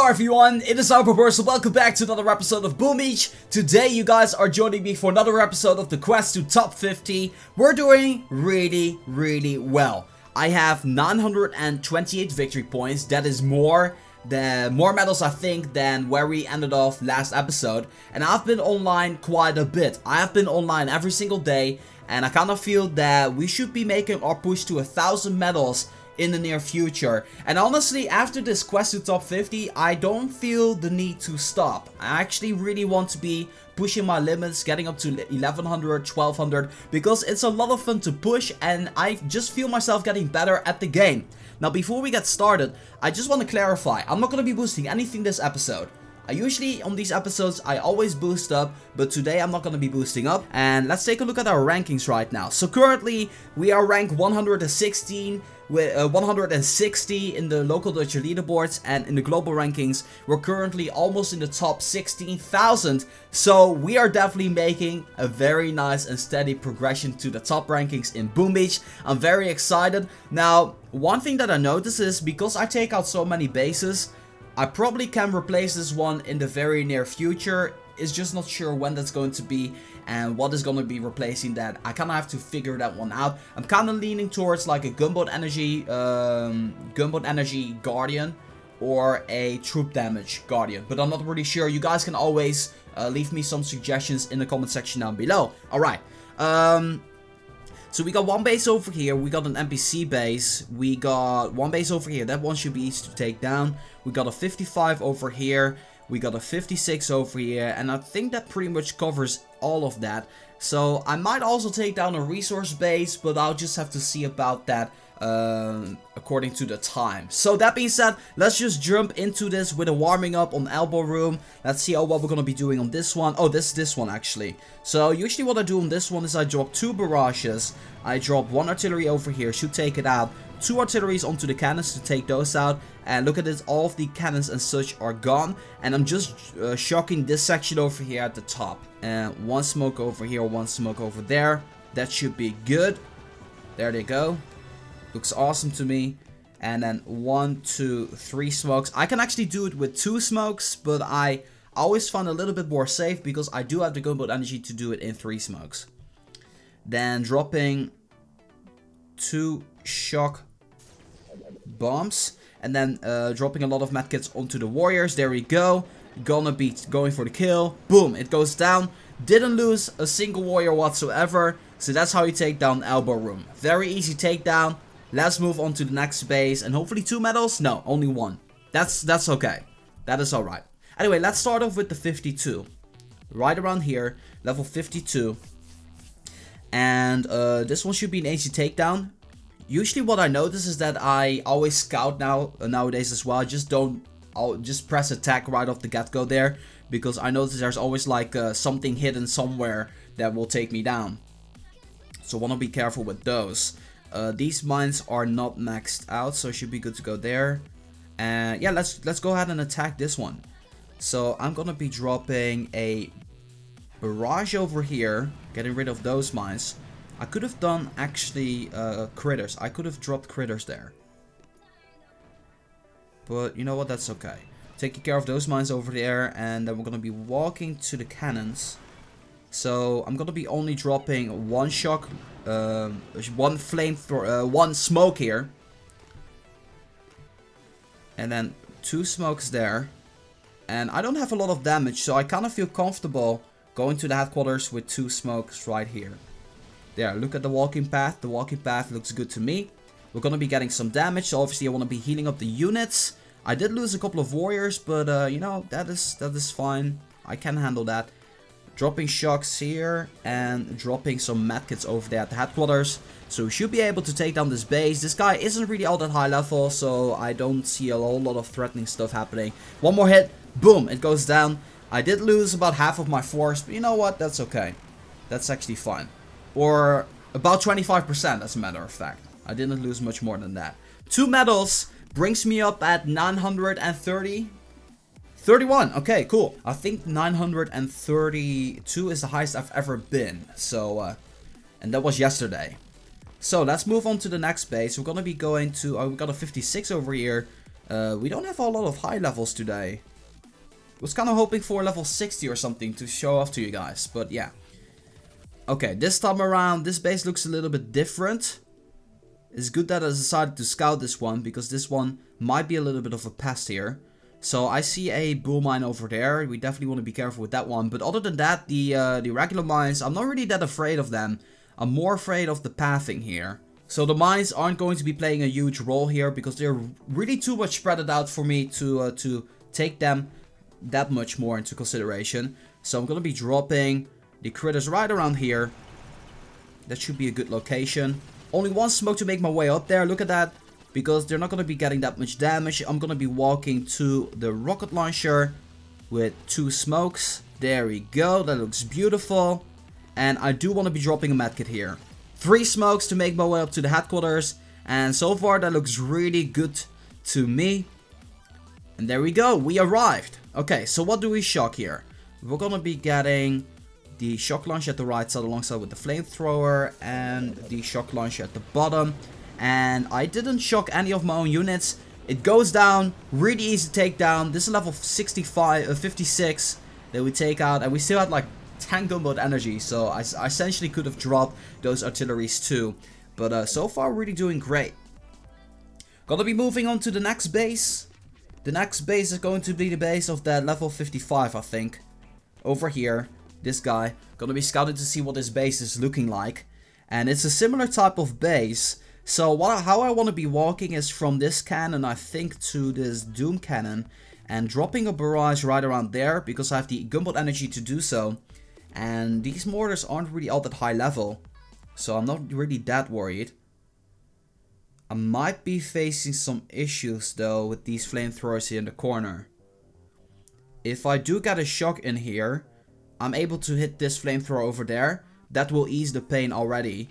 Yo everyone, it is Albert, so welcome back to another episode of Boom Beach. Today you guys are joining me for another episode of the quest to top 50. We're doing really well. I have 928 victory points. That is more medals I think than where we ended off last episode. And I've been online quite a bit. I have been online every single day, and I kind of feel that we should be making our push to 1,000 medals in the near future. And honestly, after this quest to top 50, I don't feel the need to stop. I actually really want to be pushing my limits, getting up to 1100, 1200, because it's a lot of fun to push and I just feel myself getting better at the game. Now before we get started, I just want to clarify, I'm not going to be boosting anything this episode. I usually, on these episodes, I always boost up, but today I'm not going to be boosting up. And let's take a look at our rankings right now. So currently, we are ranked 116, with 160 in the local Dutch leaderboards, and in the global rankings, we're currently almost in the top 16,000. So we are definitely making a very nice and steady progression to the top rankings in Boom Beach. I'm very excited. Now, one thing that I noticed is, because I take out so many bases, I probably can replace this one in the very near future. It's just not sure when that's going to be and what is going to be replacing that. I kind of have to figure that one out. I'm kind of leaning towards like a Gunboat Energy Guardian or a Troop Damage Guardian, but I'm not really sure. You guys can always leave me some suggestions in the comment section down below. Alright, so we got one base over here, we got an NPC base, we got one base over here, that one should be easy to take down. We got a 55 over here, we got a 56 over here, and I think that pretty much covers all of that. So I might also take down a resource base, but I'll just have to see about that according to the time. So that being said, let's just jump into this with a warming up on elbow room. Let's see what we're gonna be doing on this one. Oh, this one actually. So usually what I do on this one is I drop 2 barrages, I drop 1 artillery over here, should take it out, 2 artilleries onto the cannons to take those out, and look at this, all of the cannons and such are gone, and I'm just shocking this section over here at the top. And 1 smoke over here, 1 smoke over there. That should be good. There they go. Looks awesome to me. And then 1, 2, 3 smokes. I can actually do it with 2 smokes, but I always find a little bit more safe because I do have the Gunboat Energy to do it in 3 smokes. Then dropping 2 shock bombs, and then dropping a lot of medkits onto the warriors. There we go. Gonna be going for the kill. Boom, it goes down. Didn't lose a single warrior whatsoever. So that's how you take down elbow room. Very easy takedown. Let's move on to the next base, and hopefully 2 medals. No, only 1. That's okay. That is alright. Anyway, let's start off with the 52. Right around here, level 52. And this one should be an easy takedown. Usually what I notice is that I always scout nowadays as well. I'll just press attack right off the get-go there, because I notice there's always like something hidden somewhere that will take me down. So I want to be careful with those. These mines are not maxed out, so it should be good to go there. And yeah, let's go ahead and attack this one. So I'm gonna be dropping a barrage over here, getting rid of those mines. I could have done actually critters. I could have dropped critters there. But you know what, that's okay. Taking care of those mines over there, and then we're gonna be walking to the cannons. So I'm gonna be only dropping 1 shock, 1 flamethrower, 1 smoke here, and then 2 smokes there. And I don't have a lot of damage, so I kind of feel comfortable going to the headquarters with 2 smokes right here. There, look at the walking path. The walking path looks good to me. We're gonna be getting some damage, so obviously I want to be healing up the units. I did lose a couple of warriors, but you know, that is fine. I can handle that. Dropping shocks here and dropping some medkits over there at the headquarters. So we should be able to take down this base. This guy isn't really all that high level, so I don't see a whole lot of threatening stuff happening. 1 more hit, boom, it goes down. I did lose about half of my force, but you know what, that's okay. That's actually fine. Or about 25% as a matter of fact. I didn't lose much more than that. 2 medals brings me up at 930. 31, okay, cool. I think 932 is the highest I've ever been. So, and that was yesterday. So let's move on to the next base. We're gonna be going to, we got a 56 over here. We don't have a lot of high levels today. Was kind of hoping for level 60 or something to show off to you guys, but yeah. Okay, this time around, this base looks a little bit different. It's good that I decided to scout this one, because this one might be a little bit of a pest here. So I see a bull mine over there. We definitely want to be careful with that one. But other than that, the regular mines, I'm not really that afraid of them. I'm more afraid of the pathing here. So the mines aren't going to be playing a huge role here, because they're really too much spread out for me to take them that much more into consideration. So I'm going to be dropping the critters right around here. That should be a good location. Only one smoke to make my way up there. Look at that. Because they're not going to be getting that much damage. I'm going to be walking to the rocket launcher with 2 smokes. There we go. That looks beautiful. And I do want to be dropping a medkit here. 3 smokes to make my way up to the headquarters. And so far that looks really good to me. And there we go. We arrived. Okay, so what do we shock here? We're going to be getting the shock launcher at the right side alongside with the flamethrower. And the shock launcher at the bottom. And I didn't shock any of my own units. It goes down. Really easy to take down. This is level 56 that we take out. And we still had like 10 gunboat energy. So I essentially could have dropped those artilleries too. But so far really doing great. Gonna be moving on to the next base. The next base is going to be the base of that level 55, I think. Over here. This guy. Gonna be scouting to see what this base is looking like. And it's a similar type of base. So how I want to be walking is from this cannon, I think, to this Doom cannon. And dropping a barrage right around there, because I have the gunboat energy to do so. And these mortars aren't really all that high level. So I'm not really that worried. I might be facing some issues though with these flamethrowers here in the corner. If I do get a shock in here, I'm able to hit this flamethrower over there. That will ease the pain already.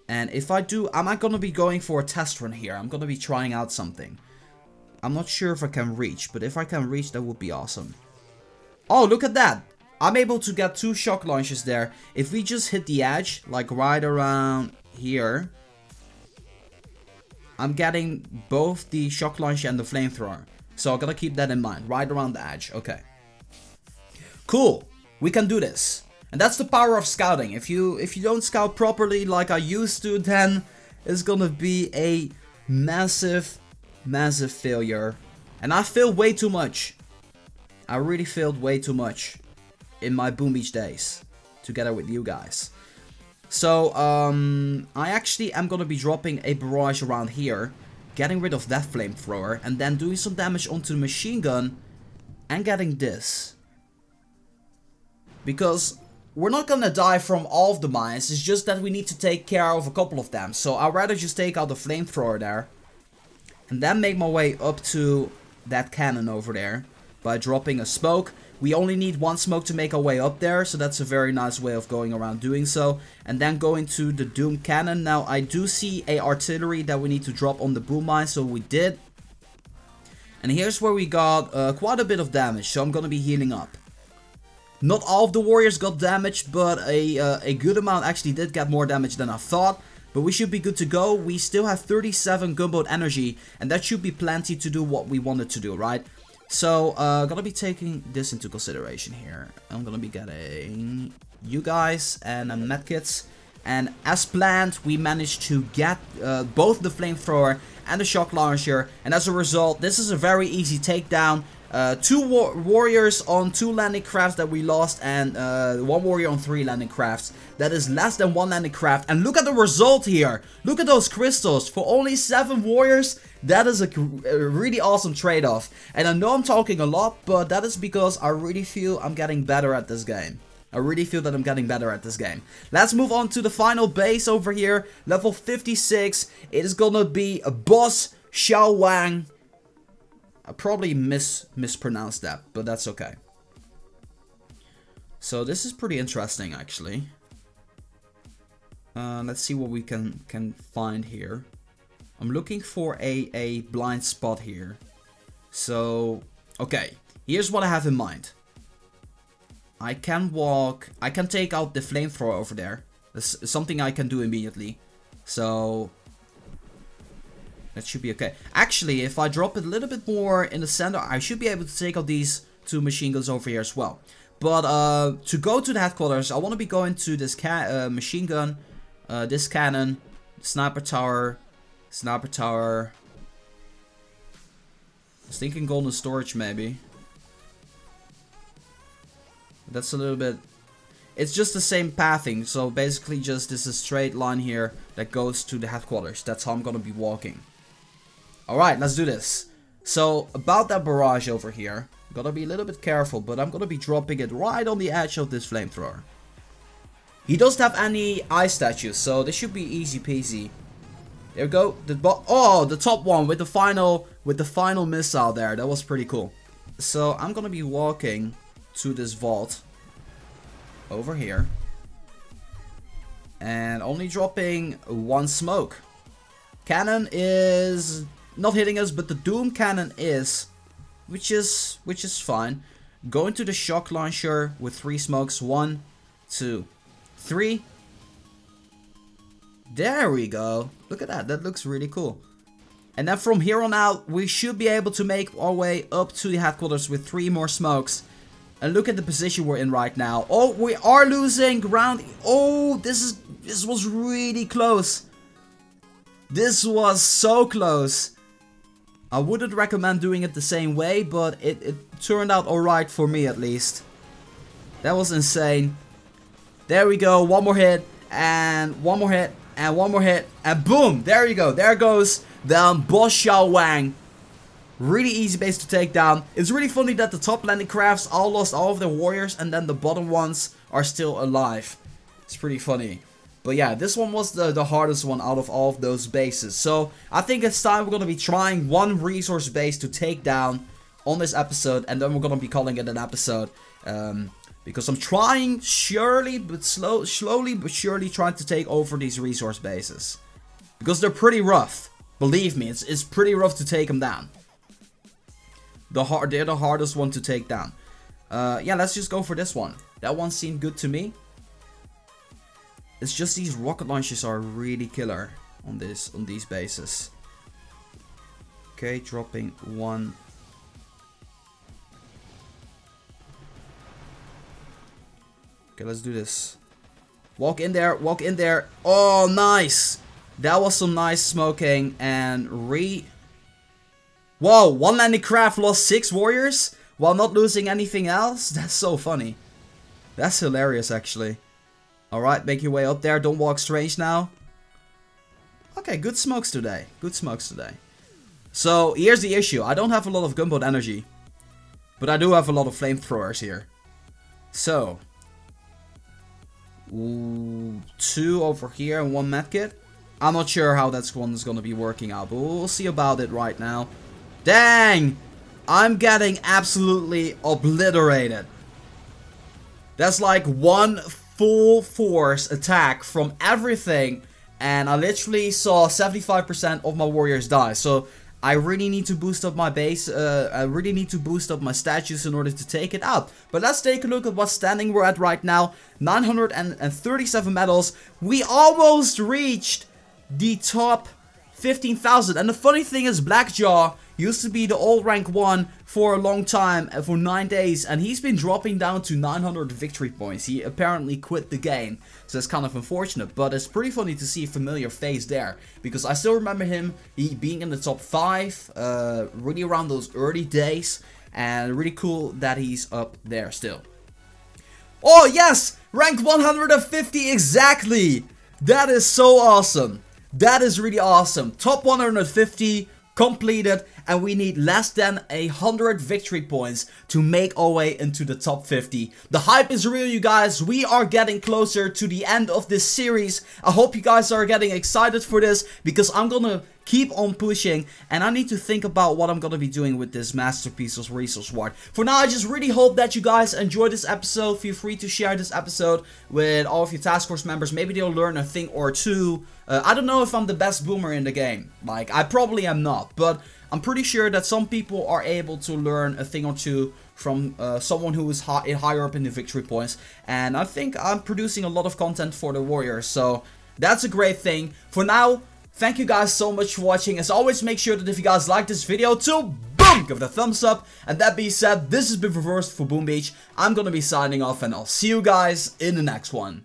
And if I do, I'm not going to be going for a test run here. I'm going to be trying out something. I'm not sure if I can reach, but if I can reach, that would be awesome. Oh, look at that. I'm able to get 2 shock launches there. If we just hit the edge, like right around here, I'm getting both the shock launcher and the flamethrower. So I'm gonna keep that in mind. Right around the edge. Okay. Cool. We can do this. And that's the power of scouting. If you don't scout properly like I used to, then it's gonna be a massive failure. And I failed way too much. I really failed way too much in my Boom Beach days together with you guys. So, I actually am gonna be dropping a barrage around here, getting rid of that flamethrower, and then doing some damage onto the machine gun, and getting this. Because we're not gonna die from all of the mines, it's just that we need to take care of a couple of them. So I'd rather just take out the flamethrower there, and then make my way up to that cannon over there, by dropping a smoke. We only need 1 smoke to make our way up there, so that's a very nice way of going around doing so. And then going to the Doom cannon. Now, I do see a artillery that we need to drop on the boom mine, so we did. And here's where we got quite a bit of damage, so I'm gonna be healing up. Not all of the warriors got damaged, but a good amount actually did get more damage than I thought. But we should be good to go. We still have 37 gunboat energy, and that should be plenty to do what we wanted to do, right? So, gonna be taking this into consideration here. I'm gonna be getting you guys and medkits. And as planned, we managed to get both the flamethrower and the shock launcher. And as a result, this is a very easy takedown. 2 warriors on 2 landing crafts that we lost, and 1 warrior on 3 landing crafts. That is less than 1 landing craft. And look at the result here. Look at those crystals. For only 7 warriors, that is a really awesome trade-off. And I know I'm talking a lot, but that is because I really feel I'm getting better at this game. I really feel that I'm getting better at this game. Let's move on to the final base over here. Level 56. It is gonna be a boss Xiao Wang. I probably mispronounced that, but that's okay. So this is pretty interesting, actually. Let's see what we can find here. I'm looking for a blind spot here. So, okay. Here's what I have in mind. I can take out the flamethrower over there. That's something I can do immediately. So, That should be okay. Actually, if I drop it a little bit more in the center, I should be able to take out these 2 machine guns over here as well. But to go to the headquarters, I want to be going to this machine gun, this cannon, sniper tower. I was thinking golden storage maybe. That's a little bit... It's just the same pathing, so basically just this is a straight line here that goes to the headquarters. That's how I'm gonna be walking. Alright, let's do this. So, about that barrage over here, gotta be a little bit careful, but I'm gonna be dropping it right on the edge of this flamethrower. He doesn't have any ice statues, so this should be easy peasy. There we go. The top one with the final missile there. That was pretty cool. So, I'm gonna be walking to this vault over here and only dropping 1 smoke. Cannon is not hitting us, but the Doom cannon is, which is fine. Going to the shock launcher with 3 smokes. 1, 2, 3. There we go. Look at that. That looks really cool. And then from here on out, we should be able to make our way up to the headquarters with 3 more smokes. And look at the position we're in right now. Oh, we are losing ground. Oh, this was really close. This was so close. I wouldn't recommend doing it the same way, but it turned out alright for me at least. That was insane. There we go. 1 more hit. And 1 more hit. And 1 more hit. And boom. There you go. There goes the Boss Xiao Wang. Really easy base to take down. It's really funny that the top landing crafts all lost all of their warriors and then the bottom ones are still alive. It's pretty funny. But yeah, this one was the hardest one out of all of those bases. So I think it's time we're going to be trying 1 resource base to take down on this episode. And then we're going to be calling it an episode. Because I'm trying slowly but surely trying to take over these resource bases. Because they're pretty rough. Believe me, it's pretty rough to take them down. They're the hardest one to take down. Yeah, let's just go for this one. That one seemed good to me. It's just these rocket launchers are really killer on these bases. Okay, dropping 1. Okay, let's do this. Walk in there, walk in there. Oh, nice. That was some nice smoking and Whoa, 1 landing craft lost 6 warriors while not losing anything else? That's so funny. That's hilarious, actually. Alright, make your way up there. Don't walk strange now. Okay, good smokes today. Good smokes today. So, here's the issue. I don't have a lot of gunboat energy. But I do have a lot of flamethrowers here. So. 2 over here and 1 medkit. I'm not sure how that one is going to be working out. But we'll see about it right now. Dang! I'm getting absolutely obliterated. That's like 1 full force attack from everything. And I literally saw 75% of my warriors die. So I really need to boost up my base. I really need to boost up my statues in order to take it out. But let's take a look at what standing we're at right now. 937 medals. We almost reached the top 15,000. And the funny thing is, BLACKJAW used to be the old rank 1 for a long time, for 9 days, and he's been dropping down to 900 victory points. He apparently quit the game, so it's kind of unfortunate, but it's pretty funny to see a familiar face there, because I still remember him being in the top 5, really around those early days, and really cool that he's up there still. Oh yes! Rank 150 exactly! That is so awesome! That is really awesome. Top 150 completed, and we need less than 100 victory points to make our way into the top 50. The hype is real, you guys. We are getting closer to the end of this series. I hope you guys are getting excited for this, because I'm gonna keep on pushing, and I need to think about what I'm gonna be doing with this masterpiece of resource ward. For now, I just really hope that you guys enjoyed this episode. Feel free to share this episode with all of your task force members. Maybe they'll learn a thing or two. I don't know if I'm the best boomer in the game. Like, I probably am not, but I'm pretty sure that some people are able to learn a thing or two from someone who is higher up in the victory points. And I think I'm producing a lot of content for the warriors, so that's a great thing. For now, Thank you guys so much for watching. As always, make sure that if you guys like this video to boom, give it a thumbs up. And that being said, this has been Reversed for Boom Beach. I'm gonna be signing off and I'll see you guys in the next one.